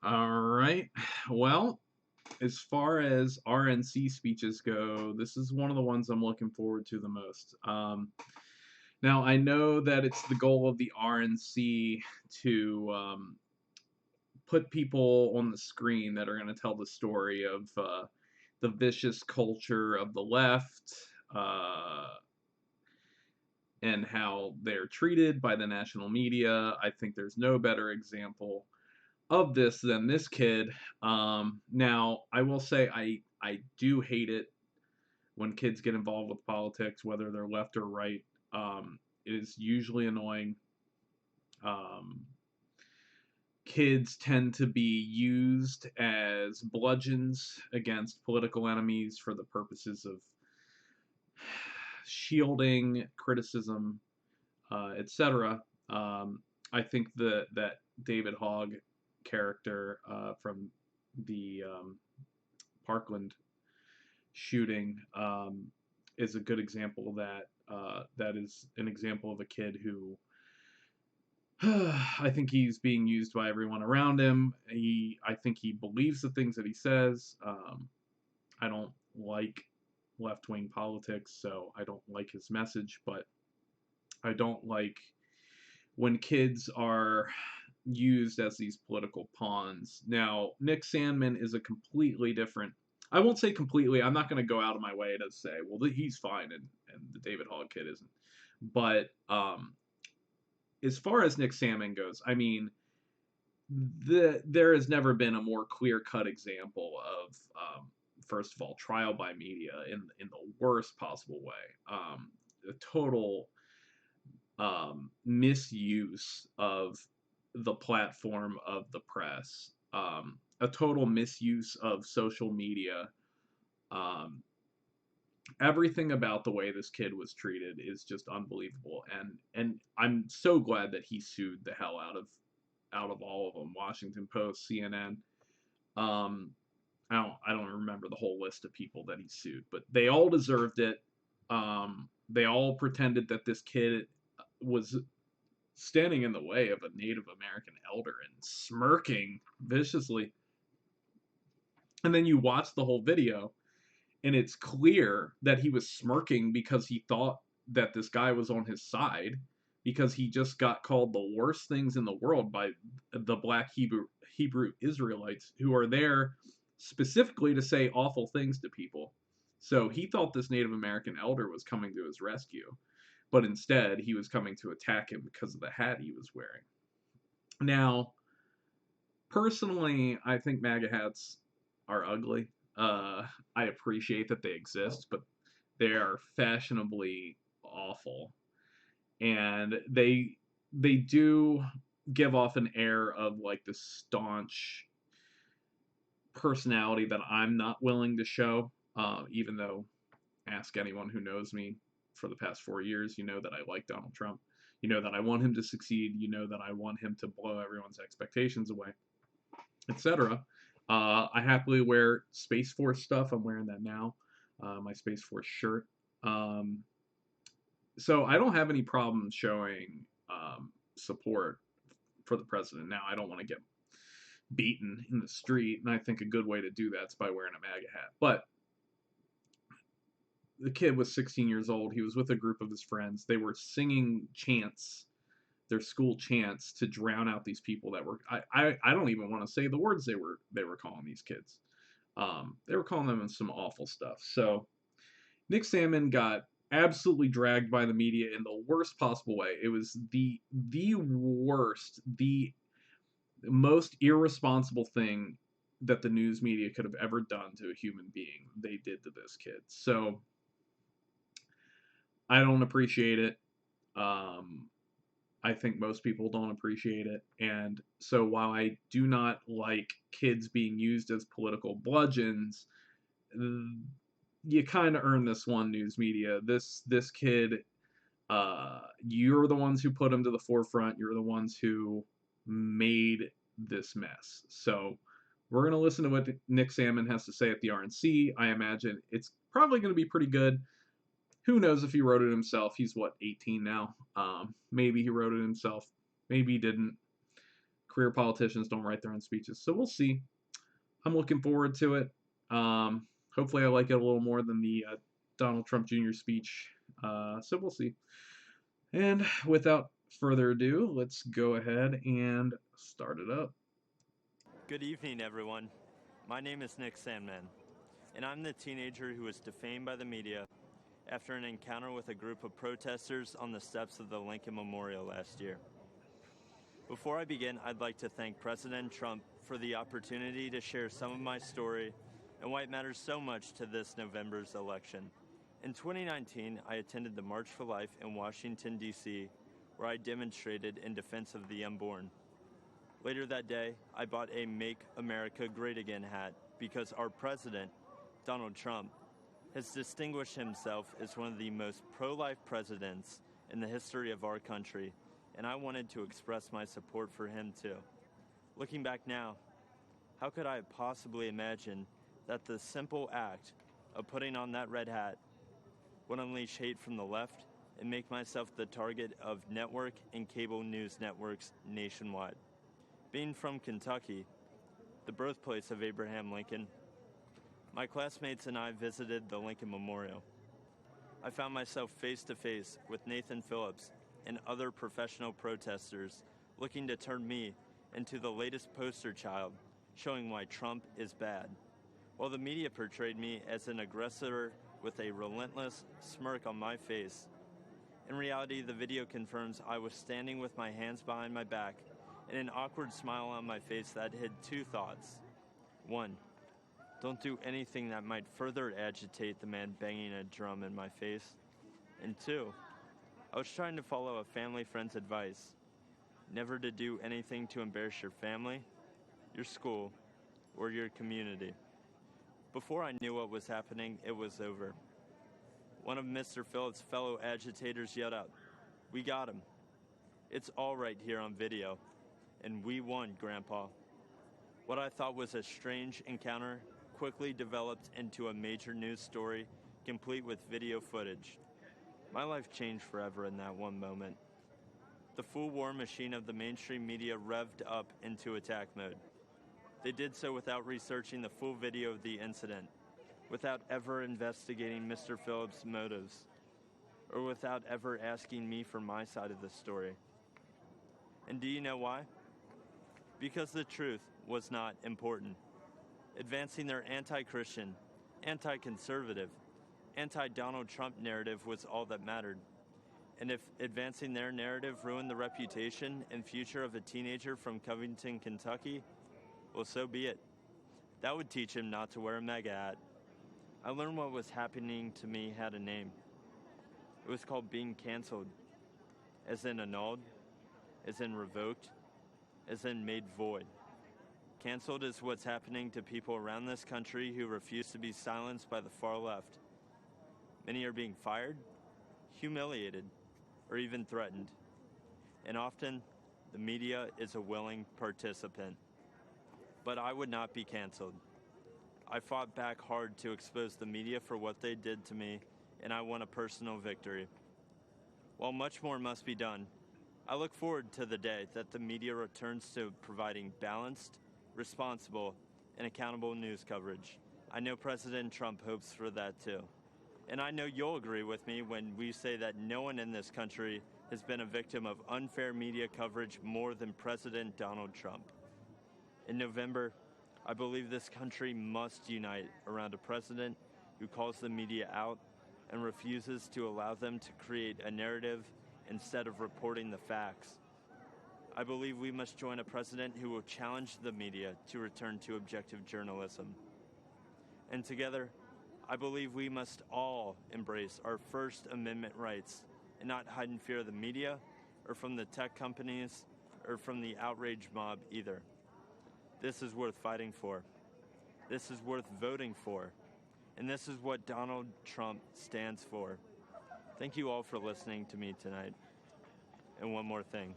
All right. Well, as far as RNC speeches go, this is one of the ones I'm looking forward to the most. Now, I know that it's the goal of the RNC to put people on the screen that are going to tell the story of the vicious culture of the left and how they're treated by the national media. I think there's no better example of this than this kid. Now, I will say I do hate it when kids get involved with politics, whether they're left or right. It is usually annoying. Um, Kids tend to be used as bludgeons against political enemies for the purposes of shielding criticism, etc. I think that David Hogg character from the Parkland shooting is a good example of that. That is an example of a kid who I think he's being used by everyone around him. I think he believes the things that he says. I don't like left wing politics, so I don't like his message, but I don't like when kids are used as these political pawns. Now, Nick Sandmann is a completely different. I won't say completely. I'm not going to go out of my way to say, well, he's fine, and the David Hogg kid isn't. But as far as Nick Sandmann goes, I mean, there has never been a more clear cut example of first of all trial by media in the worst possible way. A total misuse of the platform of the press, a total misuse of social media. Um, Everything about the way this kid was treated is just unbelievable, and I'm so glad that he sued the hell out of all of them. Washington Post, CNN. Um, I don't remember the whole list of people that he sued, but they all deserved it. They all pretended that this kid was standing in the way of a Native American elder and smirking viciously. And then you watch the whole video, and it's clear that he was smirking because he thought that this guy was on his side because he just got called the worst things in the world by the black Hebrew Israelites who are there specifically to say awful things to people. So he thought this Native American elder was coming to his rescue, but instead he was coming to attack him because of the hat he was wearing. Now, personally, I think MAGA hats are ugly. I appreciate that they exist, but they are fashionably awful, and they do give off an air of like the staunch personality that I'm not willing to show. Even though, ask anyone who knows me for the past 4 years, you know that I like Donald Trump. You know that I want him to succeed. You know that I want him to blow everyone's expectations away, etc. I happily wear Space Force stuff. I'm wearing that now, my Space Force shirt. Um, so I don't have any problem showing support for the president. Now, I don't want to get beaten in the street, and I think a good way to do that is by wearing a MAGA hat. But the kid was 16 years old. He was with a group of his friends. They were singing chants, their school chants, to drown out these people that were. I don't even want to say the words they were calling these kids. They were calling them some awful stuff. So Nick Sandmann got absolutely dragged by the media in the worst possible way. It was the worst, the most irresponsible thing that the news media could have ever done to a human being. They did to this kid. So I don't appreciate it. Um, I think most people don't appreciate it. And so while I do not like kids being used as political bludgeons, you kind of earn this one, news media. This kid, you're the ones who put him to the forefront. You're the ones who made this mess. So we're going to listen to what Nick Sandmann has to say at the RNC. I imagine it's probably going to be pretty good. Who knows if he wrote it himself? He's what, 18 now? Maybe he wrote it himself. Maybe he didn't. career politicians don't write their own speeches. So we'll see. I'm looking forward to it. Hopefully, I like it a little more than the Donald Trump Jr. speech. So we'll see. And without further ado, let's go ahead and start it up. Good evening, everyone. My name is Nick Sandmann, and I'm the teenager who was defamed by the media after an encounter with a group of protesters on the steps of the Lincoln Memorial last year. Before I begin, I'd like to thank President Trump for the opportunity to share some of my story and why it matters so much to this November's election. In 2019, I attended the March for Life in Washington, D.C., where I demonstrated in defense of the unborn. Later that day, I bought a Make America Great Again hat because our president, Donald Trump, has distinguished himself as one of the most pro-life presidents in the history of our country, and I wanted to express my support for him too. Looking back now, how could I have possibly imagined that the simple act of putting on that red hat would unleash hate from the left and make myself the target of network and cable news networks nationwide? Being from Kentucky, the birthplace of Abraham Lincoln, my classmates and I visited the Lincoln Memorial. I found myself face to face with Nathan Phillips and other professional protesters looking to turn me into the latest poster child showing why Trump is bad, while the media portrayed me as an aggressor with a relentless smirk on my face. In reality, the video confirms I was standing with my hands behind my back and an awkward smile on my face that hid two thoughts. One, don't do anything that might further agitate the man banging a drum in my face. And two, I was trying to follow a family friend's advice, never to do anything to embarrass your family, your school, or your community. Before I knew what was happening, it was over. One of Mr. Phillips' fellow agitators yelled out, "We got him. It's all right here on video. And we won, Grandpa." What I thought was a strange encounter quickly developed into a major news story, complete with video footage. My life changed forever in that one moment. The full war machine of the mainstream media revved up into attack mode. They did so without researching the full video of the incident, without ever investigating Mr. Phillips' motives, or without ever asking me for my side of the story. And do you know why? Because the truth was not important. Advancing their anti-Christian, anti-conservative, anti-Donald Trump narrative was all that mattered. And if advancing their narrative ruined the reputation and future of a teenager from Covington, Kentucky, well, so be it. That would teach him not to wear a MAGA hat. I learned what was happening to me had a name. It was called being canceled, as in annulled, as in revoked, as in made void. Canceled is what's happening to people around this country who refuse to be silenced by the far left. Many are being fired, humiliated, or even threatened. And often, the media is a willing participant. But I would not be canceled. I fought back hard to expose the media for what they did to me, and I won a personal victory. While much more must be done, I look forward to the day that the media returns to providing balanced, responsible, and accountable news coverage. I know President Trump hopes for that too. And I know you'll agree with me when we say that no one in this country has been a victim of unfair media coverage more than President Donald Trump. In November, I believe this country must unite around a president who calls the media out and refuses to allow them to create a narrative instead of reporting the facts. I believe we must join a president who will challenge the media to return to objective journalism. And together, I believe we must all embrace our First Amendment rights and not hide in fear of the media or from the tech companies or from the outrage mob either. This is worth fighting for. This is worth voting for. And this is what Donald Trump stands for. Thank you all for listening to me tonight. And one more thing.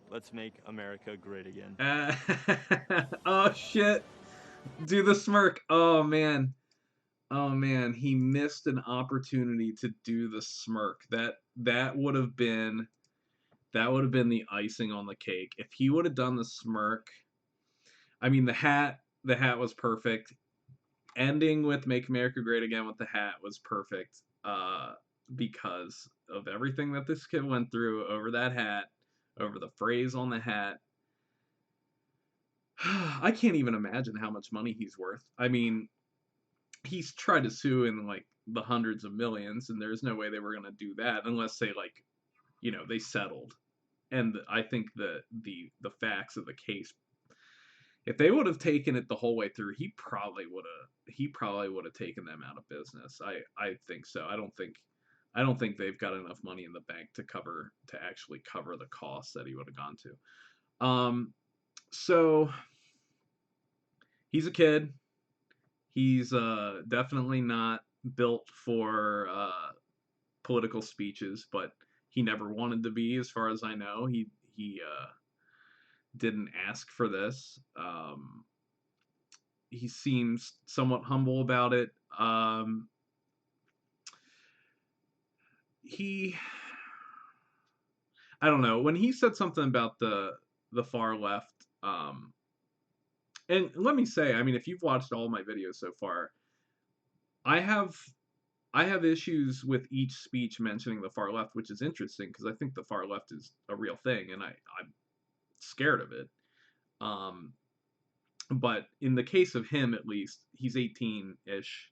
Let's make America great again. Oh, shit. Do the smirk. Oh, man. Oh, man. He missed an opportunity to do the smirk. That would have been that would have been the icing on the cake. If he would have done the smirk, I mean, the hat was perfect. Ending with "Make America Great Again" with the hat was perfect, because of everything that this kid went through over that hat, over the phrase on the hat. I can't even imagine how much money he's worth. I mean, he's tried to sue in like the hundreds of millions, and there's no way they were gonna do that unless they like, they settled. And I think the facts of the case, if they would have taken it the whole way through, he probably would have taken them out of business. I think so. I don't think they've got enough money in the bank to actually cover the costs that he would have gone to. So he's a kid. He's definitely not built for political speeches, but he never wanted to be, as far as I know. He didn't ask for this. He seems somewhat humble about it. He, I don't know, when he said something about the far left. And let me say, I mean, if you've watched all my videos so far, I have I have issues with each speech mentioning the far left, which is interesting because I think the far left is a real thing, and I'm scared of it. Um, but in the case of him, at least, he's 18-ish.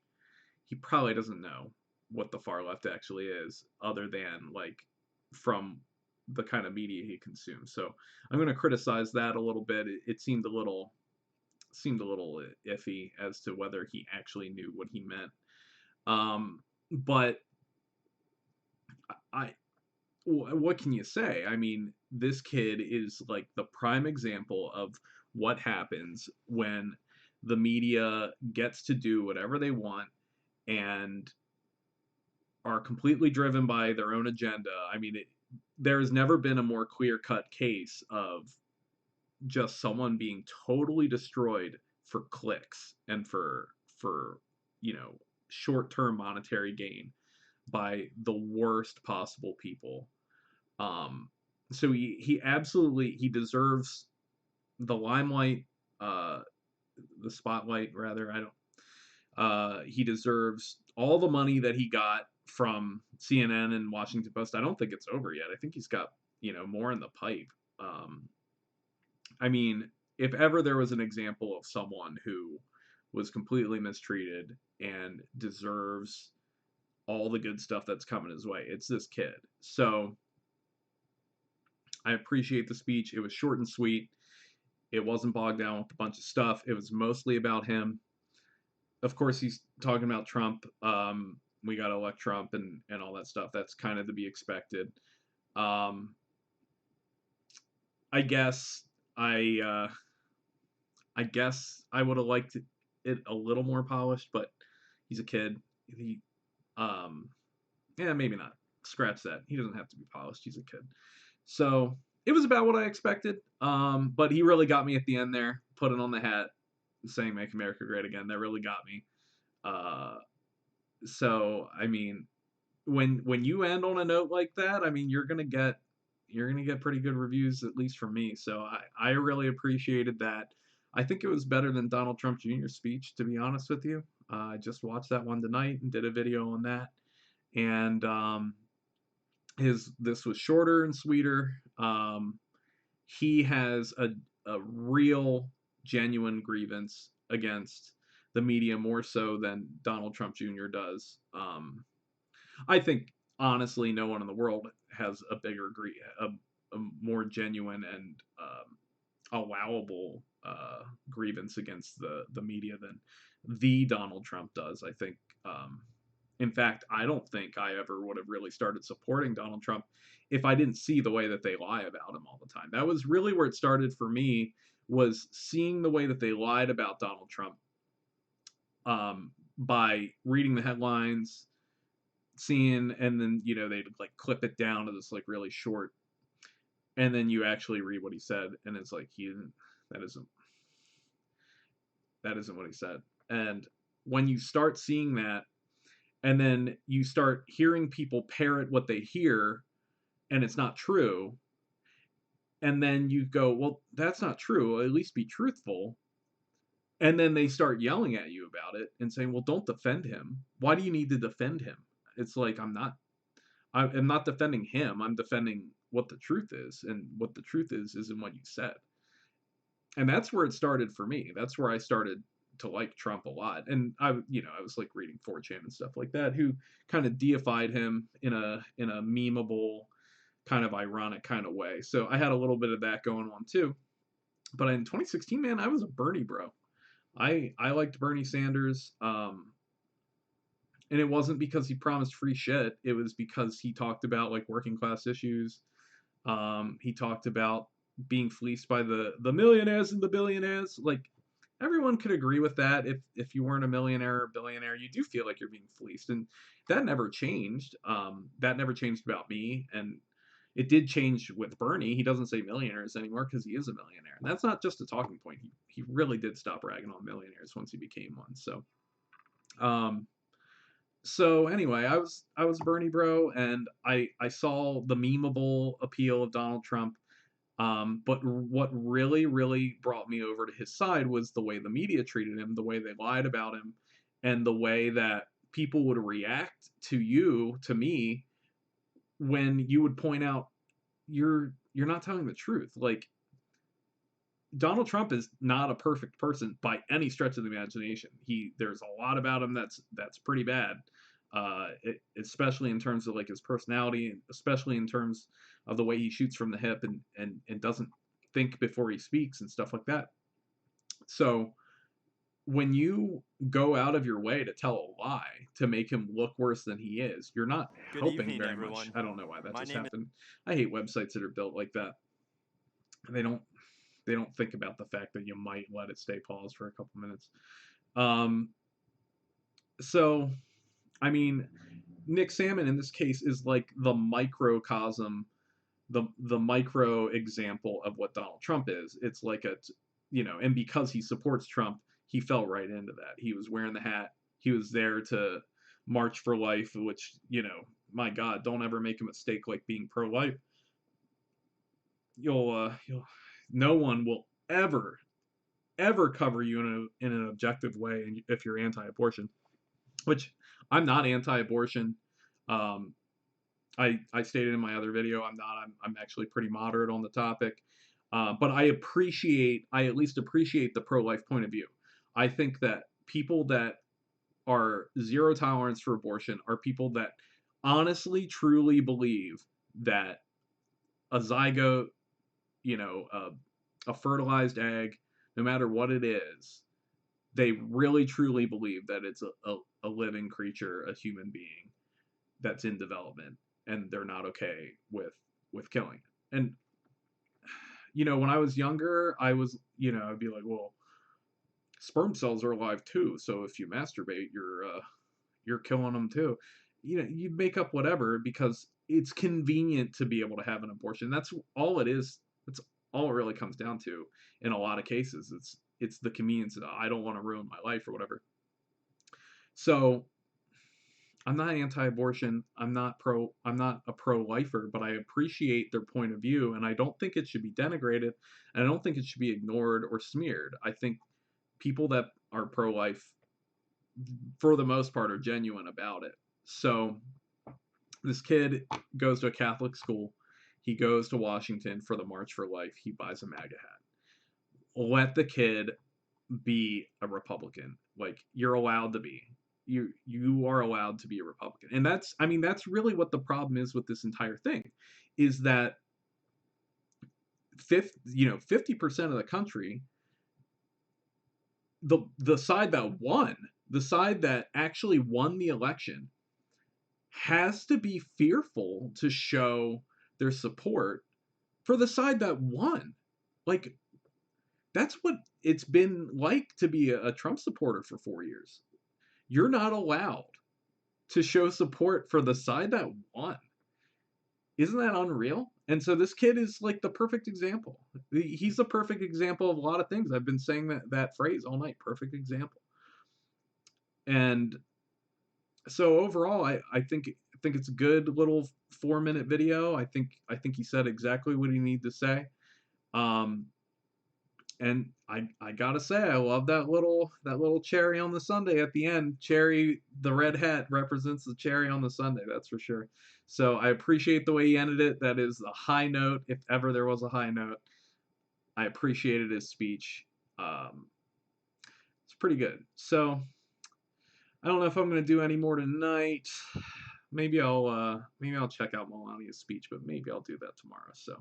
He probably doesn't know what the far left actually is, other than like from the kind of media he consumes. So I'm going to criticize that a little bit. It seemed a little iffy as to whether he actually knew what he meant. But I, what can you say? I mean, this kid is like the prime example of what happens when the media gets to do whatever they want and are completely driven by their own agenda. I mean, there has never been a more clear-cut case of just someone being totally destroyed for clicks and for you know short-term monetary gain by the worst possible people. Um, so he absolutely he deserves the limelight, uh, the spotlight rather. I don't. He deserves all the money that he got from CNN and Washington Post. I don't think it's over yet. I think he's got more in the pipe. Um, I mean, if ever there was an example of someone who was completely mistreated and deserves all the good stuff that's coming his way, it's this kid. So I appreciate the speech. It was short and sweet. It wasn't bogged down with a bunch of stuff. It was mostly about him. Of course, he's talking about Trump. We got to elect Trump and all that stuff. That's kind of to be expected. Um, I guess I I guess I would have liked it a little more polished, but he's a kid. He um yeah, maybe not. Scratch that. He doesn't have to be polished. He's a kid. So it was about what I expected. But he really got me at the end there, put it on the hat, saying "Make America Great Again." That really got me. Uh, so I mean, when you end on a note like that, I mean, you're gonna get pretty good reviews, at least from me. So I really appreciated that. I think it was better than Donald Trump Jr.'s speech, to be honest with you. I just watched that one tonight and did a video on that, and his this was shorter and sweeter. He has a real genuine grievance against the media more so than Donald Trump Jr. does. I think honestly, no one in the world has a more genuine and allowable grievance against the media than the Donald Trump does. I think. In fact, I don't think I ever would have really started supporting Donald Trump if I didn't see the way that they lie about him all the time. That was really where it started for me, was seeing the way that they lied about Donald Trump, by reading the headlines, seeing, and then they'd like clip it down to this like really short, and then you actually read what he said, and it's like he didn't. That isn't that isn't what he said. And when you start seeing that, and then you start hearing people parrot what they hear, and it's not true, And then you go, well, that's not true. At least be truthful. And then they start yelling at you about it and saying, well, don't defend him. Why do you need to defend him? It's like, I'm not defending him. I'm defending what the truth is. And what the truth is in what you said. And that's where it started for me. That's where I started to like Trump a lot. And I was like reading 4chan and stuff like that, who kind of deified him in a memeable, kind of ironic kind of way. So I had a little bit of that going on too. But in 2016, man, I was a Bernie bro. I liked Bernie Sanders. And it wasn't because he promised free shit. It was because he talked about like working class issues. He talked about being fleeced by the millionaires and the billionaires. Like everyone could agree with that. If you weren't a millionaire or billionaire, you do feel like you're being fleeced, and that never changed. That never changed about me, and it did change with Bernie. He doesn't say millionaires anymore because he is a millionaire, and that's not just a talking point. He really did stop ragging on millionaires once he became one. Um, so anyway, I was Bernie bro, and I saw the memeable appeal of Donald Trump. But what really brought me over to his side was the way the media treated him, the way they lied about him, and the way that people would react to me, when you would point out you're not telling the truth. Like, Donald Trump is not a perfect person by any stretch of the imagination. There's a lot about him that's pretty bad, especially in terms of like his personality, and especially in terms of the way he shoots from the hip and doesn't think before he speaks and stuff like that. So when you go out of your way to tell a lie to make him look worse than he is, you're not Good helping evening, very much. everyone. I don't know why that My just name is happened. I hate websites that are built like that. They don't they don't think about the fact that you might let it stay paused for a couple minutes. Um, so, I mean, Nick Sandmann in this case is like the microcosm, the micro example of what Donald Trump is. It's like and because he supports Trump, he fell right into that. He was wearing the hat. He was there to march for life, which, my God, don't ever make a mistake like being pro-life. You'll no one will ever cover you in an objective way if you're anti-abortion, which I'm not anti-abortion. Um, I stated in my other video I'm not. I'm actually pretty moderate on the topic, but I at least appreciate the pro-life point of view. I think that people that are zero tolerance for abortion are people that honestly, truly believe that a zygote, you know, a fertilized egg, no matter what it is, they really truly believe that it's a living creature, a human being that's in development, and they're not okay with killing it. And when I was younger, I was, I'd be like, well, sperm cells are alive too, so if you masturbate, you're killing them too. You'd make up whatever because it's convenient to be able to have an abortion. That's all it is. That's all it really comes down to in a lot of cases. It's the convenience. I don't want to ruin my life or whatever. So I'm not anti-abortion. I'm not a pro-lifer, but I appreciate their point of view, and I don't think it should be denigrated, and I don't think it should be ignored or smeared. I think people that are pro-life, for the most part, are genuine about it. So this kid goes to a Catholic school. He goes to Washington for the March for Life. He buys a MAGA hat. Let the kid be a Republican. Like, you're allowed to be. You are allowed to be a Republican. And that's really what the problem is with this entire thing, is that 50% of the country, the side that actually won the election, has to be fearful to show their support for the side that won. Like, that's what it's been like to be a Trump supporter for 4 years. You're not allowed to show support for the side that won. Isn't that unreal? And so this kid is like the perfect example. He's the perfect example of a lot of things. I've been saying that phrase all night. Perfect example. And so overall, I think it's a good little 4-minute video. I think he said exactly what he needed to say. Um, and I gotta say, I love that little cherry on the sundae at the end. Cherry, the red hat represents the cherry on the sundae, that's for sure. So I appreciate the way he ended it. That is a high note, if ever there was a high note. I appreciated his speech. Um, it's pretty good. So I don't know if I'm gonna do any more tonight. Maybe I'll check out Melania's speech, but maybe I'll do that tomorrow. So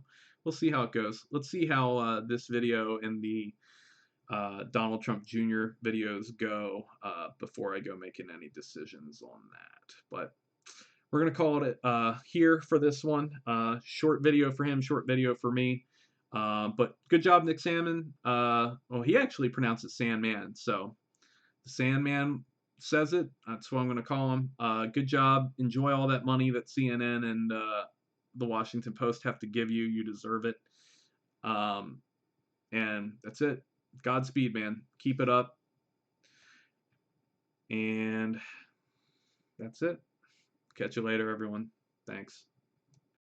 we'll see how it goes. Let's see how this video and the Donald Trump Jr. videos go before I go making any decisions on that. But we're gonna call it here for this one. Short video for him, short video for me. But good job, Nick Salmon. Well, he actually pronounces Sandman, so the Sandman says it. That's what I'm going to call him. Good job. Enjoy all that money that CNN and the Washington Post have to give you. You deserve it. And that's it. Godspeed, man. Keep it up. And that's it. Catch you later, everyone. Thanks.